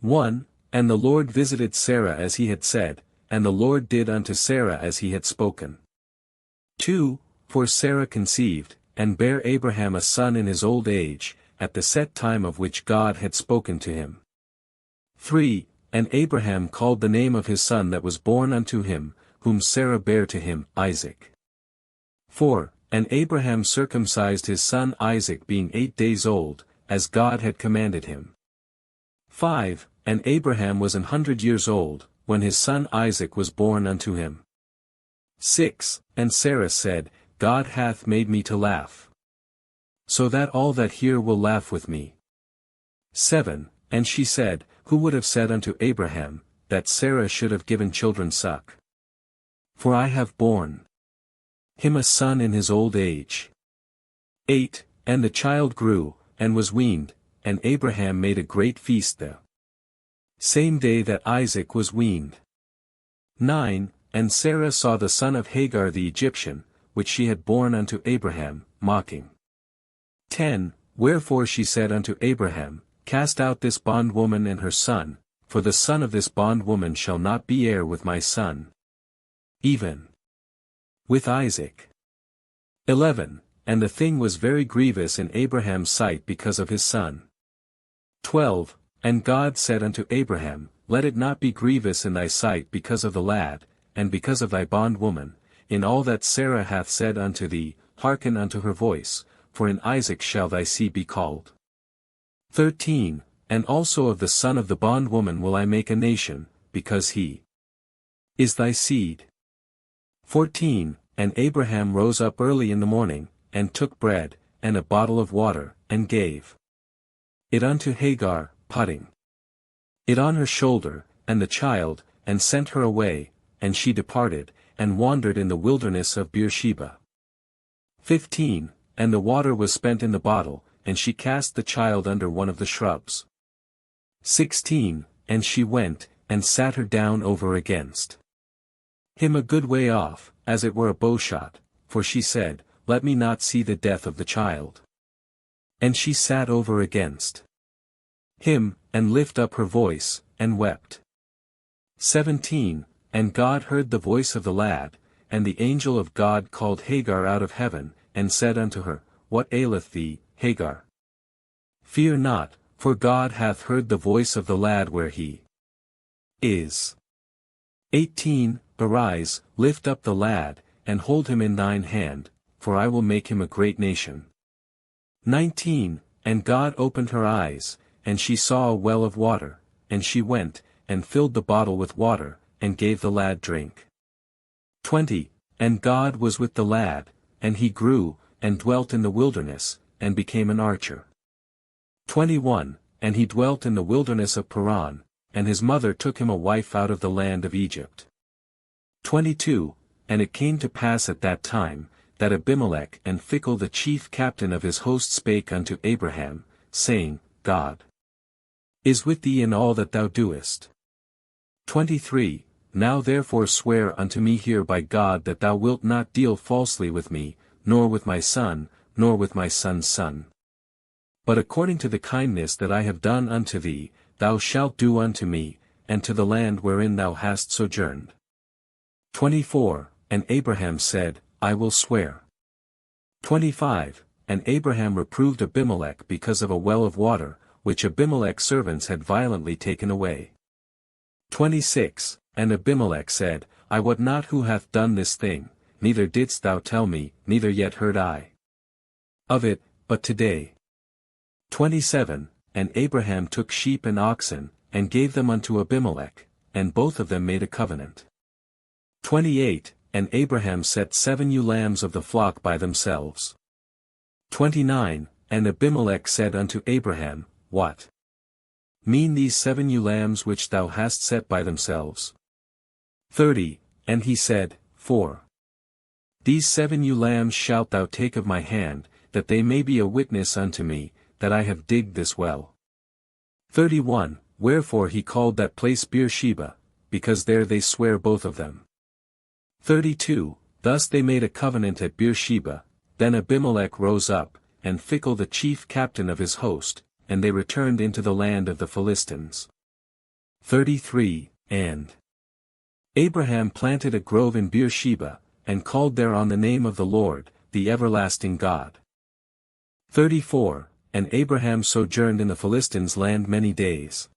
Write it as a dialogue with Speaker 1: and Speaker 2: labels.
Speaker 1: 1. And the Lord visited Sarah as he had said, and the Lord did unto Sarah as he had spoken. 2. For Sarah conceived, and bare Abraham a son in his old age, at the set time of which God had spoken to him. 3. And Abraham called the name of his son that was born unto him, whom Sarah bare to him, Isaac. 4. And Abraham circumcised his son Isaac being 8 days old, as God had commanded him. 5. And Abraham was 100 years old, when his son Isaac was born unto him. 6. And Sarah said, God hath made me to laugh, so that all that hear will laugh with me. 7. And she said, Who would have said unto Abraham, that Sarah should have given children suck? For I have borne him a son in his old age. 8. And the child grew, and was weaned, and Abraham made a great feast the same day that Isaac was weaned. 9. And Sarah saw the son of Hagar the Egyptian, which she had borne unto Abraham, mocking. 10. Wherefore she said unto Abraham, Cast out this bondwoman and her son, for the son of this bondwoman shall not be heir with my son, even with Isaac. 11. And the thing was very grievous in Abraham's sight because of his son. 12. And God said unto Abraham, Let it not be grievous in thy sight because of the lad, and because of thy bondwoman, in all that Sarah hath said unto thee, hearken unto her voice, for in Isaac shall thy seed be called. 13. And also of the son of the bondwoman will I make a nation, because he is thy seed. 14. And Abraham rose up early in the morning, and took bread, and a bottle of water, and gave it unto Hagar, putting it on her shoulder, and the child, and sent her away, and she departed, and wandered in the wilderness of Beersheba. 15. And the water was spent in the bottle, and she cast the child under one of the shrubs. 16. And she went, and sat her down over against him a good way off, as it were a bowshot, for she said, Let me not see the death of the child. And she sat over against him, and lift up her voice, and wept. 17. And God heard the voice of the lad, and the angel of God called Hagar out of heaven, and said unto her, What aileth thee, Hagar? Fear not, for God hath heard the voice of the lad where he is. 18. Arise, lift up the lad, and hold him in thine hand, for I will make him a great nation. 19. And God opened her eyes, and she saw a well of water, and she went, and filled the bottle with water, and gave the lad drink. 20. And God was with the lad, and he grew, and dwelt in the wilderness, and became an archer. 21. And he dwelt in the wilderness of Paran, and his mother took him a wife out of the land of Egypt. 22. And it came to pass at that time, that Abimelech and Phicol the chief captain of his host spake unto Abraham, saying, God is with thee in all that thou doest. 23. Now therefore swear unto me here by God that thou wilt not deal falsely with me, nor with my son, nor with my son's son. But according to the kindness that I have done unto thee, thou shalt do unto me, and to the land wherein thou hast sojourned. 24. And Abraham said, I will swear. 25. And Abraham reproved Abimelech because of a well of water, which Abimelech's servants had violently taken away. 26. And Abimelech said, I wot not who hath done this thing, neither didst thou tell me, neither yet heard I of it, but today. 27. And Abraham took sheep and oxen, and gave them unto Abimelech, and both of them made a covenant. 28. And Abraham set 7 ewe lambs of the flock by themselves. 29. And Abimelech said unto Abraham, What mean these 7 ewe lambs which thou hast set by themselves? 30. And he said, For these 7 ewe lambs shalt thou take of my hand, that they may be a witness unto me, that I have digged this well. 31. Wherefore he called that place Beersheba, because there they sware both of them. 32. Thus they made a covenant at Beersheba. Then Abimelech rose up, and Phicol the chief captain of his host, and they returned into the land of the Philistines. 33, and Abraham planted a grove in Beersheba, and called there on the name of the Lord, the everlasting God. 34, And Abraham sojourned in the Philistines' land many days.